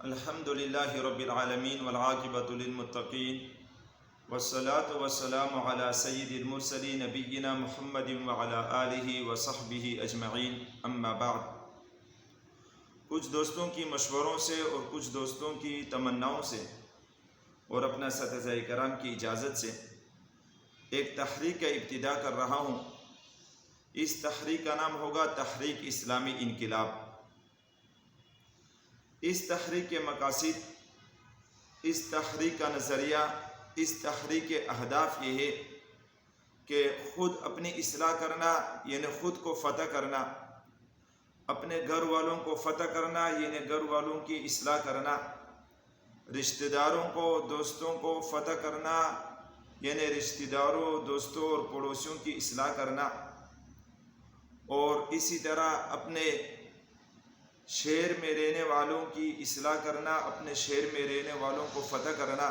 الحمد للہ رب العالمین والعاقبۃ للمتقین والصلاة والسلام علی سید المرسلین نبینا محمد وعلی آلہ وصحبہ اجمعین، اما بعد۔ کچھ دوستوں کی مشوروں سے اور کچھ دوستوں کی تمناؤں سے اور اپنا اساتذہ کرام کی اجازت سے ایک تحریک کا ابتدا کر رہا ہوں۔ اس تحریک کا نام ہوگا تحریک اسلامی انقلاب۔ اس تحریک کے مقاصد، اس تحریک کا نظریہ، اس تحریک کے اہداف یہ ہے کہ خود اپنی اصلاح کرنا یعنی خود کو فتح کرنا، اپنے گھر والوں کو فتح کرنا یعنی گھر والوں کی اصلاح کرنا، رشتہ داروں کو دوستوں کو فتح کرنا یعنی رشتہ داروں دوستوں اور پڑوسیوں کی اصلاح کرنا، اور اسی طرح اپنے شہر میں رہنے والوں کی اصلاح کرنا، اپنے شہر میں رہنے والوں کو فتح کرنا،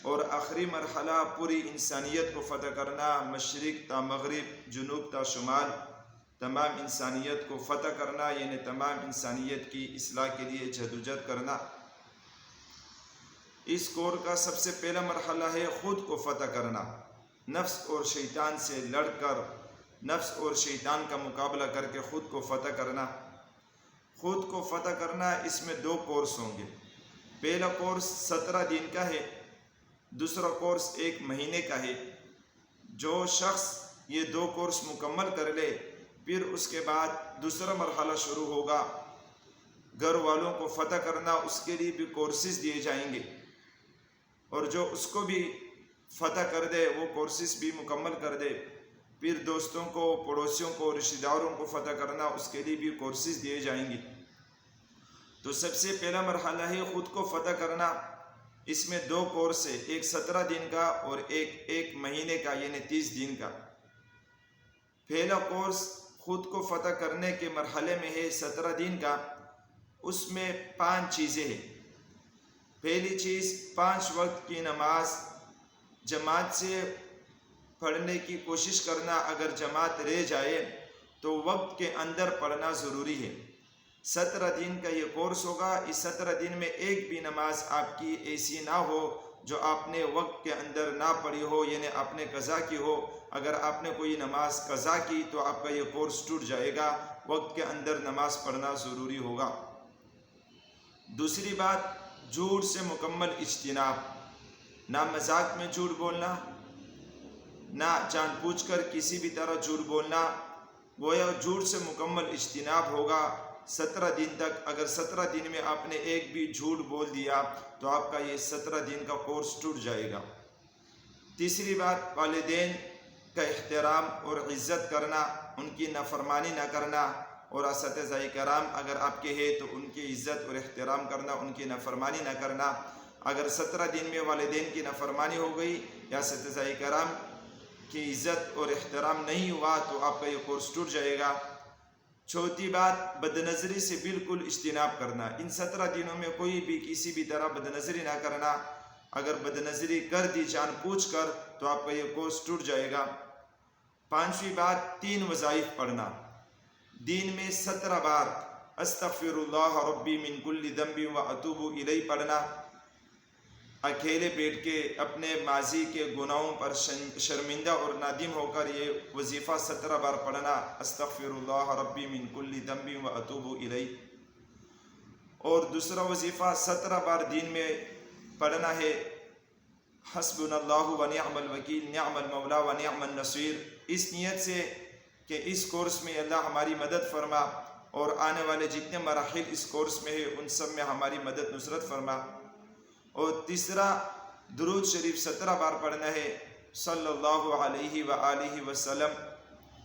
اور آخری مرحلہ پوری انسانیت کو فتح کرنا، مشرق تا مغرب، جنوب تا شمال، تمام انسانیت کو فتح کرنا یعنی تمام انسانیت کی اصلاح کے لیے جدوجہد کرنا۔ اس کور کا سب سے پہلا مرحلہ ہے خود کو فتح کرنا، نفس اور شیطان سے لڑ کر، نفس اور شیطان کا مقابلہ کر کے خود کو فتح کرنا۔ خود کو فتح کرنا، اس میں دو کورس ہوں گے۔ پہلا کورس 17 دن کا ہے، دوسرا کورس 1 مہینے کا ہے۔ جو شخص یہ دو کورس مکمل کر لے پھر اس کے بعد دوسرا مرحلہ شروع ہوگا، گھر والوں کو فتح کرنا، اس کے لیے بھی کورسز دیے جائیں گے، اور جو اس کو بھی فتح کر دے وہ کورسز بھی مکمل کر دے، پھر دوستوں کو، پڑوسیوں کو، رشتہ داروں کو فتح کرنا، اس کے لیے بھی کورسز دیے جائیں گے۔ تو سب سے پہلا مرحلہ ہے خود کو فتح کرنا۔ اس میں دو کورس ہے، ایک 17 دن کا اور ایک مہینے کا یعنی 30 دن کا۔ پہلا کورس خود کو فتح کرنے کے مرحلے میں ہے 17 دن کا۔ اس میں 5 چیزیں ہیں۔ پہلی چیز 5 وقت کی نماز جماعت سے پڑھنے کی کوشش کرنا، اگر جماعت رہ جائے تو وقت کے اندر پڑھنا ضروری ہے۔ 17 دن کا یہ کورس ہوگا۔ اس 17 دن میں ایک بھی نماز آپ کی ایسی نہ ہو جو آپ نے وقت کے اندر نہ پڑھی ہو یعنی آپ نے قضا کی ہو۔ اگر آپ نے کوئی نماز قضا کی تو آپ کا یہ کورس ٹوٹ جائے گا۔ وقت کے اندر نماز پڑھنا ضروری ہوگا۔ دوسری بات، جھوٹ سے مکمل اجتناب، نہ مذاق میں جھوٹ بولنا، نہ جان بوجھ کر کسی بھی طرح جھوٹ بولنا، گویا جھوٹ سے مکمل اجتناب ہوگا 17 دن تک۔ اگر 17 دن میں آپ نے ایک بھی جھوٹ بول دیا تو آپ کا یہ 17 دن کا کورس ٹوٹ جائے گا۔ تیسری بات، والدین کا احترام اور عزت کرنا، ان کی نافرمانی نہ کرنا، اور اساتذہ کرام اگر آپ کے ہیں تو ان کی عزت اور احترام کرنا، ان کی نافرمانی نہ کرنا۔ اگر 17 دن میں والدین کی نافرمانی ہو گئی یا اساتذہ کرام کی عزت اور احترام نہیں ہوا تو آپ کا یہ کورس ٹوٹ جائے گا۔ چوتھی بات، بد نظری سے بالکل اجتناب کرنا۔ ان 17 دنوں میں کوئی بھی کسی بھی طرح بد نظری نہ کرنا۔ اگر بد نظری کر دی جان بوجھ کر تو آپ کا یہ کورس ٹوٹ جائے گا۔ پانچویں بات، 3 وظائف پڑھنا، دن میں 17 بار استغفر اللہ ربی من کل ذنب واتوب الیہ پڑھنا۔ اکیلے بیٹھ کے اپنے ماضی کے گناہوں پر شرمندہ اور نادم ہو کر یہ وظیفہ 17 بار پڑھنا، استغفر اللہ ربی من کل ذنب واتوب الیہ۔ اور دوسرا وظیفہ 17 بار دن میں پڑھنا ہے، حسبنا اللہ و نعم الوکیل، نعم المولا و نعم النصیر، اس نیت سے کہ اس کورس میں اللہ ہماری مدد فرما، اور آنے والے جتنے مراحل اس کورس میں ہے ان سب میں ہماری مدد نصرت فرما۔ اور تیسرا، درود شریف 17 بار پڑھنا ہے، صلی اللہ علیہ وآلہ وسلم،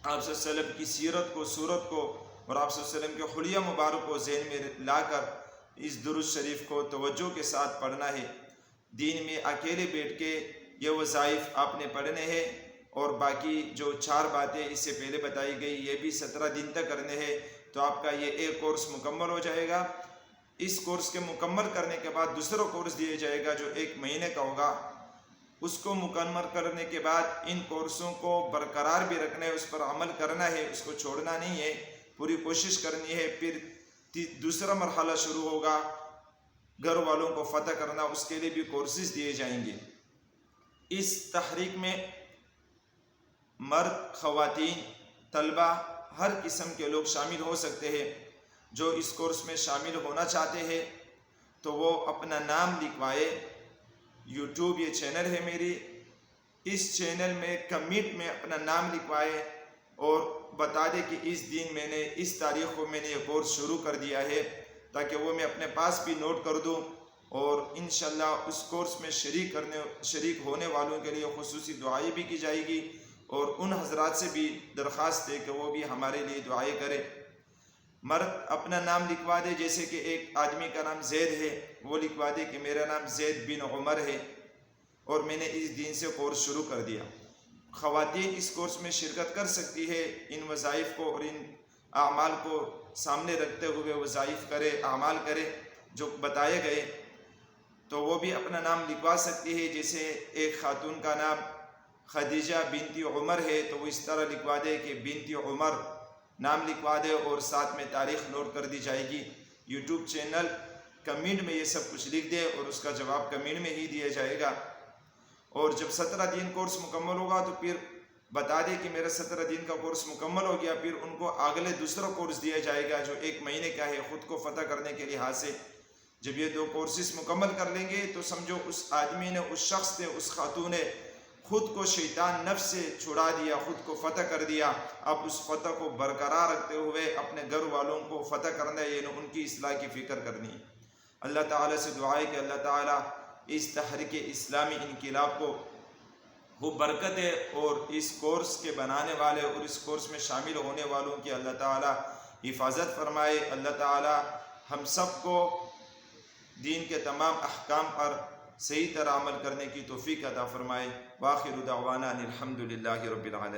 آپ صلی اللہ علیہ وسلم کی سیرت کو، صورت کو، اور آپ صلی اللہ علیہ وسلم کے حلیہ مبارک کو ذہن میں لا کر اس درود شریف کو توجہ کے ساتھ پڑھنا ہے۔ دین میں اکیلے بیٹھ کے یہ وظائف آپ نے پڑھنے ہیں، اور باقی جو 4 باتیں اس سے پہلے بتائی گئی یہ بھی 17 دن تک کرنے ہیں، تو آپ کا یہ ایک کورس مکمل ہو جائے گا۔ اس کورس کے مکمل کرنے کے بعد دوسرا کورس دیا جائے گا جو 1 مہینے کا ہوگا۔ اس کو مکمل کرنے کے بعد ان کورسوں کو برقرار بھی رکھنا ہے، اس پر عمل کرنا ہے، اس کو چھوڑنا نہیں ہے، پوری کوشش کرنی ہے۔ پھر دوسرا مرحلہ شروع ہوگا گھر والوں کو فتح کرنا، اس کے لیے بھی کورسز دیے جائیں گے۔ اس تحریک میں مرد، خواتین، طلبہ، ہر قسم کے لوگ شامل ہو سکتے ہیں۔ جو اس کورس میں شامل ہونا چاہتے ہیں تو وہ اپنا نام لکھوائے۔ یوٹیوب یہ چینل ہے میری، اس چینل میں کمنٹ میں اپنا نام لکھوائے اور بتا دے کہ اس دن میں نے اس تاریخ کو میں نے یہ کورس شروع کر دیا ہے، تاکہ وہ میں اپنے پاس بھی نوٹ کر دوں، اور انشاءاللہ اس کورس میں شریک ہونے والوں کے لیے خصوصی دعائیں بھی کی جائے گی، اور ان حضرات سے بھی درخواست ہے کہ وہ بھی ہمارے لیے دعائیں کرے۔ مرد اپنا نام لکھوا دے، جیسے کہ ایک آدمی کا نام زید ہے، وہ لکھوا دے کہ میرا نام زید بن عمر ہے اور میں نے اس دن سے کورس شروع کر دیا۔ خواتین اس کورس میں شرکت کر سکتی ہے، ان وظائف کو اور ان اعمال کو سامنے رکھتے ہوئے وظائف کرے، اعمال کرے جو بتائے گئے، تو وہ بھی اپنا نام لکھوا سکتی ہے۔ جیسے ایک خاتون کا نام خدیجہ بنت عمر ہے تو وہ اس طرح لکھوا دے کہ بنت عمر نام لکھوا دے اور ساتھ میں تاریخ نوٹ کر دی جائے گی۔ یوٹیوب چینل کمنٹ میں یہ سب کچھ لکھ دے اور اس کا جواب کمنٹ میں ہی دیا جائے گا، اور جب 17 دن کورس مکمل ہوگا تو پھر بتا دے کہ میرا 17 دن کا کورس مکمل ہو گیا، پھر ان کو اگلے دوسرا کورس دیا جائے گا جو 1 مہینے کا ہے خود کو فتح کرنے کے لحاظ سے۔ جب یہ 2 کورسز مکمل کر لیں گے تو سمجھو اس آدمی نے، اس شخص نے، اس خاتون نے خود کو شیطان نفس سے چھڑا دیا، خود کو فتح کر دیا۔ اب اس فتح کو برقرار رکھتے ہوئے اپنے گھر والوں کو فتح کرنا ہے، یعنی ان کی اصلاح کی فکر کرنی ہے۔ اللہ تعالیٰ سے دعا ہے کہ اللہ تعالیٰ اس تحریک اسلامی انقلاب کو وہ برکت ہے، اور اس کورس کے بنانے والے اور اس کورس میں شامل ہونے والوں کی اللہ تعالیٰ حفاظت فرمائے۔ اللہ تعالیٰ ہم سب کو دین کے تمام احکام پر صحیح طرح عمل کرنے کی توفیق عطا فرمائے۔ وآخر دعوانا ان الحمد للہ رب العالمین۔